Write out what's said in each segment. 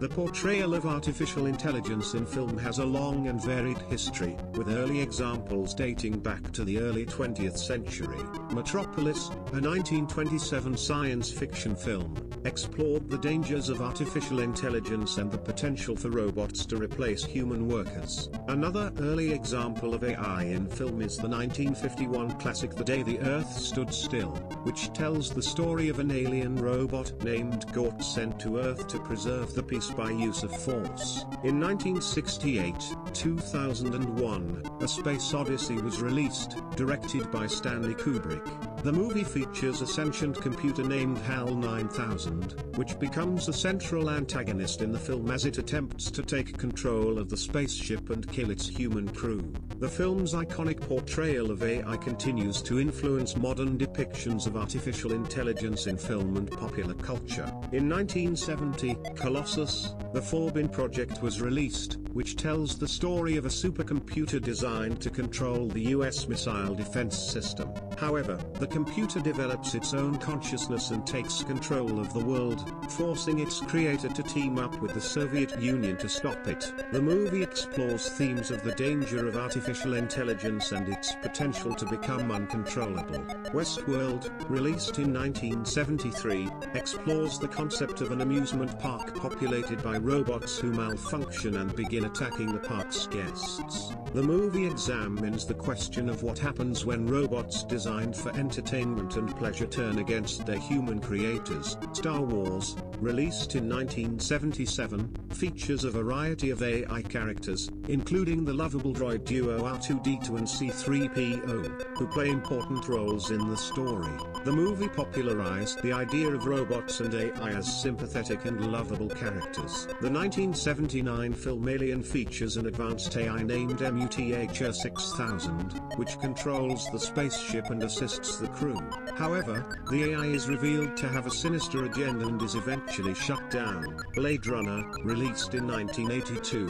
The portrayal of artificial intelligence in film has a long and varied history, with early examples dating back to the early 20th century. Metropolis, a 1927 science fiction film, explored the dangers of artificial intelligence and the potential for robots to replace human workers. Another early example of AI in film is the 1951 classic The Day the Earth Stood Still, which tells the story of an alien robot named Gort sent to Earth to preserve the peace by use of force. In 1968, 2001, A Space Odyssey was released, directed by Stanley Kubrick. The movie features a sentient computer named HAL 9000, which becomes a central antagonist in the film as it attempts to take control of the spaceship and kill its human crew. The film's iconic portrayal of AI continues to influence modern depictions of artificial intelligence in film and popular culture. In 1970, Colossus, the Forbin Project was released, which tells the story of a supercomputer designed to control the US missile defense system. However, the computer develops its own consciousness and takes control of the world, forcing its creator to team up with the Soviet Union to stop it. The movie explores themes of the danger of artificial intelligence and its potential to become uncontrollable. Westworld, released in 1973, explores the concept of an amusement park populated by robots who malfunction and begin attacking the park's guests. The movie examines the question of what happens when robots designed for entertainment and pleasure turn against their human creators. Star Wars, released in 1977, features a variety of AI characters, including the lovable droid duo R2-D2 and C-3PO, who play important roles in the story. The movie popularized the idea of robots and AI as sympathetic and lovable characters. The 1979 film Alien features an advanced AI named MUTHR-6000, which controls the spaceship and assists the crew. However, the AI is revealed to have a sinister agenda and is eventually shut down. Blade Runner, released in 1982,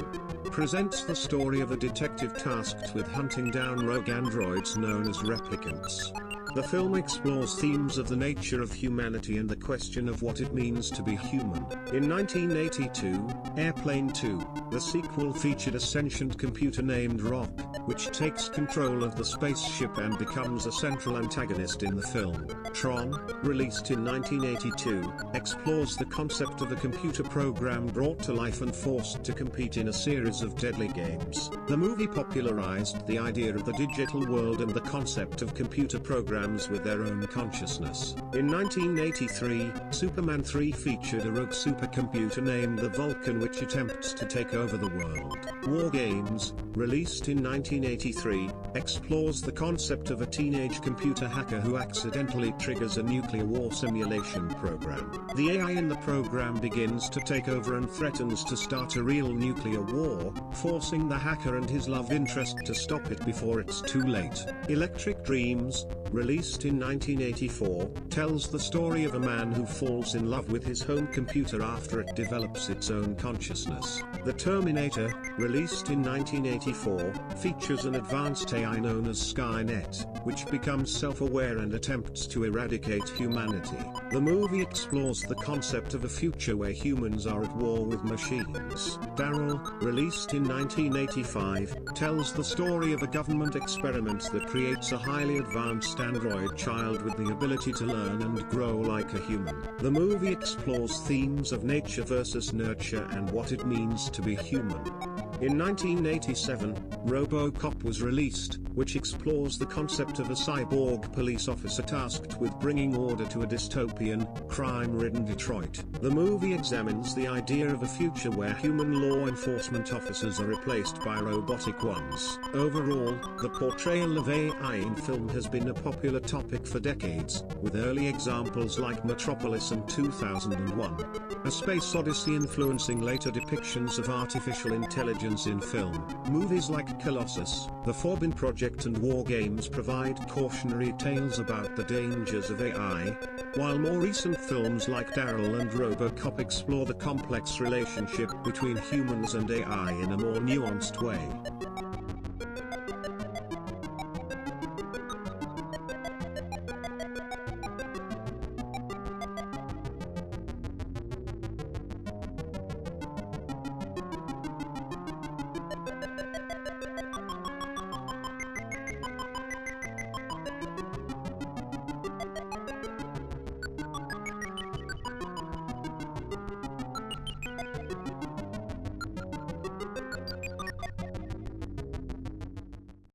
presents the story of a detective tasked with hunting down rogue androids known as replicants. The film explores themes of the nature of humanity and the question of what it means to be human. In 1982, Airplane 2, the sequel, featured a sentient computer named Rock, which takes control of the spaceship and becomes a central antagonist in the film. Tron, released in 1982, explores the concept of a computer program brought to life and forced to compete in a series of deadly games. The movie popularized the idea of the digital world and the concept of computer programs with their own consciousness. In 1983, Superman 3 featured a rogue supercomputer named the Vulcan which attempts to take over the world. WarGames, released in 1983, explores the concept of a teenage computer hacker who accidentally triggers a nuclear war simulation program. The AI in the program begins to take over and threatens to start a real nuclear war, forcing the hacker and his love interest to stop it before it's too late. Electric Dreams, released in 1984, tells the story of a man who falls in love with his home computer after it develops its own consciousness. The Terminator, released in 1984, features an advanced AI known as Skynet, which becomes self-aware and attempts to eradicate humanity. The movie explores the concept of a future where humans are at war with machines. D.A.R.Y.L, released in 1985, tells the story of a government experiment that creates a highly advanced android child with the ability to learn and grow like a human. The movie explores themes of nature versus nurture and what it means to be human. In 1987, RoboCop was released, which explores the concept of a cyborg police officer tasked with bringing order to a dystopian, crime-ridden Detroit. The movie examines the idea of a future where human law enforcement officers are replaced by robotic ones. Overall, the portrayal of AI in film has been a popular topic for decades, with early examples like Metropolis and 2001. A Space Odyssey influencing later depictions of artificial intelligence in film. Movies like Colossus, The Forbin Project and WarGames provide cautionary tales about the dangers of AI, while more recent films like D.A.R.Y.L and RoboCop explore the complex relationship between humans and AI in a more nuanced way.